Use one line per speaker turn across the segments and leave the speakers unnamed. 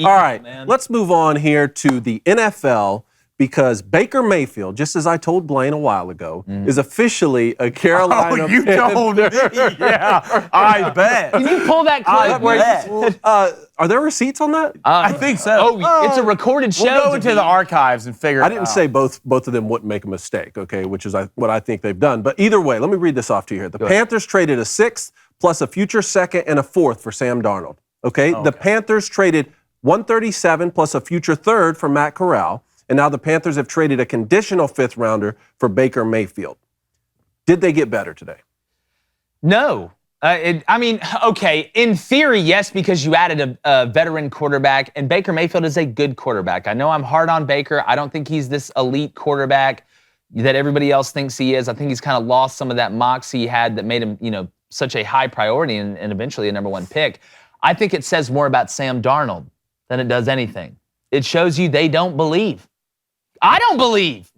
All right, let's move on here to the NFL because Baker Mayfield, just as I told Blaine a while ago, is officially a Carolina
you told me. Yeah, I bet.
Can you pull that clip?
Are there receipts on that?
I think so.
It's a recorded show.
We'll go into the archives and figure it out.
I didn't say both of them wouldn't make a mistake, okay, which is what I think they've done. But either way, let me read this off to you here. The Panthers traded a sixth plus a future second and a fourth for Sam Darnold, okay? The Panthers traded 137 plus a future third for Matt Corral, and now the Panthers have traded a conditional fifth rounder for Baker Mayfield. Did they get better today?
No. In theory, yes, because you added a veteran quarterback, and Baker Mayfield is a good quarterback. I know I'm hard on Baker. I don't think he's this elite quarterback that everybody else thinks he is. I think he's kind of lost some of that moxie he had that made him, such a high priority and eventually a number one pick. I think it says more about Sam Darnold than it does anything. It shows you they don't believe. I don't believe.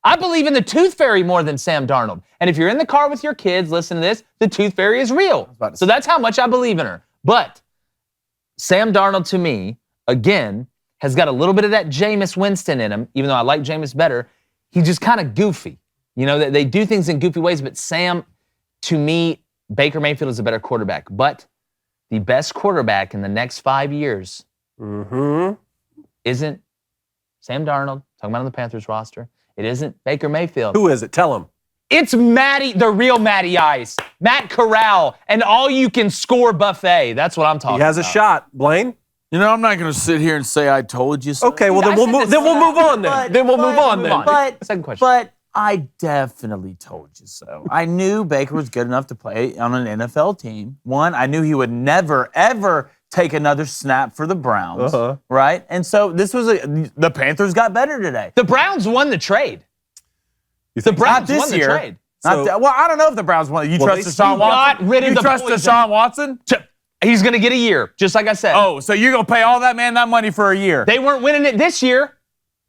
I believe in the Tooth Fairy more than Sam Darnold. And if you're in the car with your kids, listen to this, the Tooth Fairy is real. So that's how much I believe in her. But Sam Darnold, to me, again, has got a little bit of that Jameis Winston in him, even though I like Jameis better. He's just kind of goofy. They do things in goofy ways, but Sam, to me, Baker Mayfield is a better quarterback. But the best quarterback in the next 5 years isn't Sam Darnold, talking about on the Panthers roster. It isn't Baker Mayfield.
Who is it? Tell him.
It's the real Matty Ice, Matt Corral, and all-you-can-score buffet. That's what I'm talking about.
He has a shot. Blaine?
I'm not going to sit here and say I told you so.
Okay, well, then we'll move on then. We'll move on then.
Second question.
But I definitely told you so. I knew Baker was good enough to play on an NFL team. One, I knew he would never, ever take another snap for the Browns, right? And so the Panthers got better today.
The Browns won the trade.
The
Browns won the trade.
I don't know if the Browns won. You trust Deshaun Watson? You trust Deshaun Watson?
He's going to get a year, just like I said.
Oh, so you're going to pay all that money for a year?
They weren't winning it this year.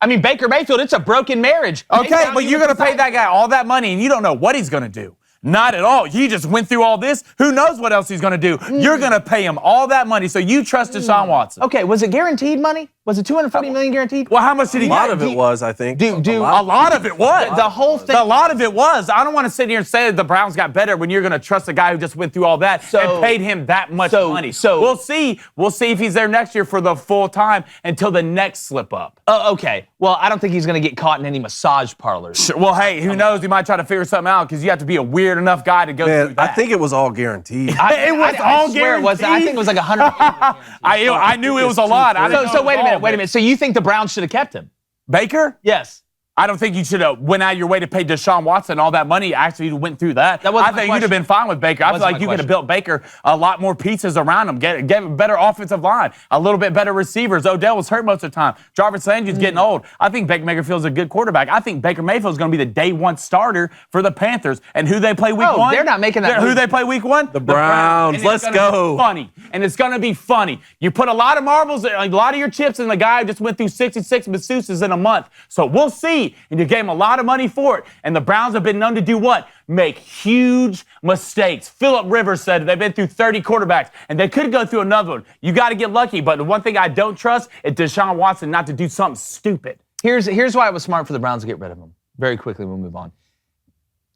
Baker Mayfield, it's a broken marriage.
Okay, but you're going to pay that guy all that money, and you don't know what he's going to do. Not at all. He just went through all this. Who knows what else he's going to do? You're going to pay him all that money, so you trust Deshaun Watson.
Okay, was it guaranteed money? Was it $240 million guaranteed?
Well, how much did he get?
A lot of it was, I think.
A lot of it was.
The whole thing.
A lot of it was. I don't want to sit here and say that the Browns got better when you're going to trust a guy who just went through all that and paid him that much money. So we'll see. We'll see if he's there next year for the full time until the next slip up.
Okay. Well, I don't think he's going to get caught in any massage parlors.
Well, hey, who knows? He might try to figure something out because you have to be a weird enough guy to go through that.
I think it was all guaranteed.
It was all guaranteed.
I think it was like $100.
I knew it was a lot.
So wait a minute. So you think the Browns should have kept him?
Baker?
Yes.
I don't think you should have went out of your way to pay Deshaun Watson all that money. Actually, you went through that. I think you'd have been fine with Baker. I feel like you could have built Baker a lot more pieces around him, get a better offensive line, a little bit better receivers. Odell was hurt most of the time. Jarvis Landry's getting old. I think Baker Mayfield's a good quarterback. I think Baker Mayfield's going to be the day one starter for the Panthers. And who they play week one?
They're not making that.
Who they play week one?
The Browns. Let's go.
Funny. And it's going to be funny. You put a lot of marbles, a lot of your chips in the guy who just went through 66 masseuses in a month. So we'll see. And you gave him a lot of money for it. And the Browns have been known to do what? Make huge mistakes. Phillip Rivers said they've been through 30 quarterbacks, and they could go through another one. You got to get lucky. But the one thing I don't trust is Deshaun Watson not to do something stupid.
Here's why it was smart for the Browns to get rid of him. Very quickly, we'll move on.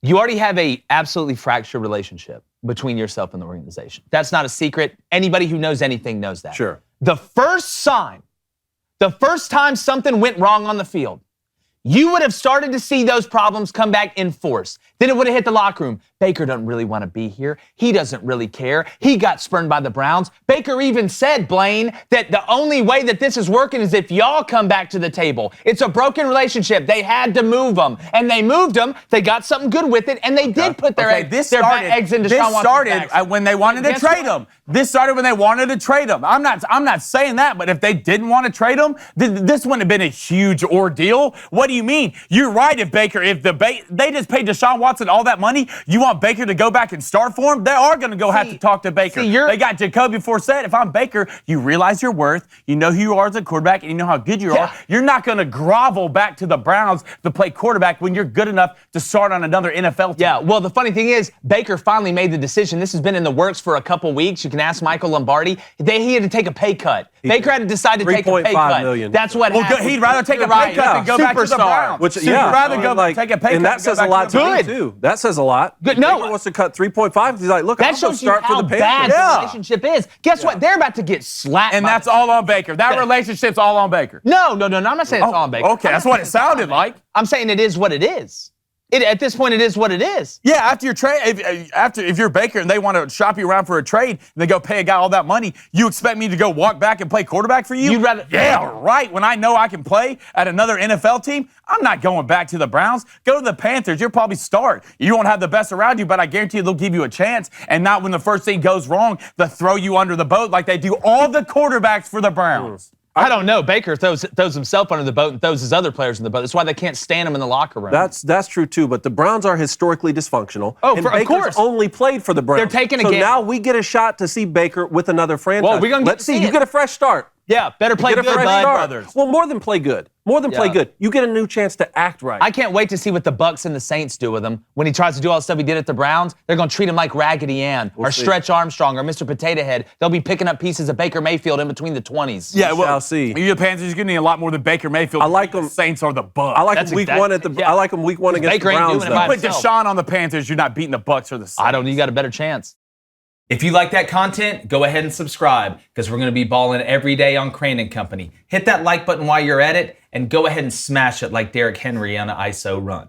You already have a absolutely fractured relationship between yourself and the organization. That's not a secret. Anybody who knows anything knows that.
Sure.
The first time something went wrong on the field, you would have started to see those problems come back in force. Then it would have hit the locker room. Baker doesn't really want to be here. He doesn't really care. He got spurned by the Browns. Baker even said, Blaine, that the only way that this is working is if y'all come back to the table. It's a broken relationship. They had to move them, and they moved them. They got something good with it, and they did put their eggs into Deshaun Watson's backs.
When they wanted to trade him. This started when they wanted to trade him. I'm not saying that, but if they didn't want to trade him, this wouldn't have been a huge ordeal. What do you mean? You're right. If they just paid Deshaun Watson all that money, you want Baker to go back and start for him? They are going to have to talk to Baker. They got Jacoby Forsett. If I'm Baker, you realize your worth. You know who you are as a quarterback, and you know how good you are. You're not going to grovel back to the Browns to play quarterback when you're good enough to start on another NFL team.
Yeah, well, the funny thing is, Baker finally made the decision. This has been in the works for a couple weeks. You can ask Michael Lombardi. He had to take a pay cut. Baker had to decide to take a pay
3.5
cut.
million.
That's what
Well,
happened.
he'd rather take a pay
Right.
cut than go back to the
Superstar.
Browns.
Which,
He'd
yeah,
rather go
like,
take a pay cut
and that
than go
says a
back
lot
to the
to me
Browns.
too. That says a lot.
Good. No.
Baker wants to cut 3.5. He's like, look,
That
I'm going to
shows you
start for
how
the
bad
Panthers.
the relationship is. Guess what? They're about to get slapped.
And
by
that's all on Baker. That relationship's all on Baker.
No. I'm not saying it's all on Baker.
Okay, that's what it sounded like.
I'm saying it is what it is. At this point, it is what it is.
Yeah, after your trade, if you're Baker and they want to shop you around for a trade and they go pay a guy all that money, you expect me to go walk back and play quarterback for you?
You'd rather-
Yeah, right. When I know I can play at another NFL team, I'm not going back to the Browns. Go to the Panthers. You'll probably start. You won't have the best around you, but I guarantee you they'll give you a chance. And not when the first thing goes wrong, they'll throw you under the boat like they do all the quarterbacks for the Browns.
I don't know. Baker throws himself under the boat and throws his other players in the boat. That's why they can't stand him in the locker room.
That's true too, but the Browns are historically dysfunctional.
Oh,
and
of
Baker's
course.
only played for the Browns.
They're taking a
so
game.
now we get a shot to see Baker with another franchise.
Well, we're gonna get
Let's
to
see.
see
You
it.
get a fresh start.
Yeah, better play
Get a
good,
fresh
bud.
start.
brothers.
Well, more than play good. More than play
Yeah.
good. You get a new chance to act right.
I can't wait to see what the Bucks and the Saints do with him. When he tries to do all the stuff he did at the Browns, they're going to treat him like Raggedy Ann or
see.
Stretch Armstrong or Mr. Potato Head. They'll be picking up pieces of Baker Mayfield in between the 20s.
Yeah, well,
shall see.
You the Panthers, you're going to need a lot more than Baker Mayfield.
I like
The
him.
Saints are the Bucks.
I like
That's
him week
exact-
one at the.
yeah.
I like him week one against
Baker
the
ain't
Browns.
doing it
though.
by
Put
himself.
Deshaun on the Panthers, you're not beating the Bucks or the Saints.
I don't. You got a better chance.
If you like that content, go ahead and subscribe because we're going to be balling every day on Crane & Company. Hit that like button while you're at it and go ahead and smash it like Derrick Henry on an ISO run.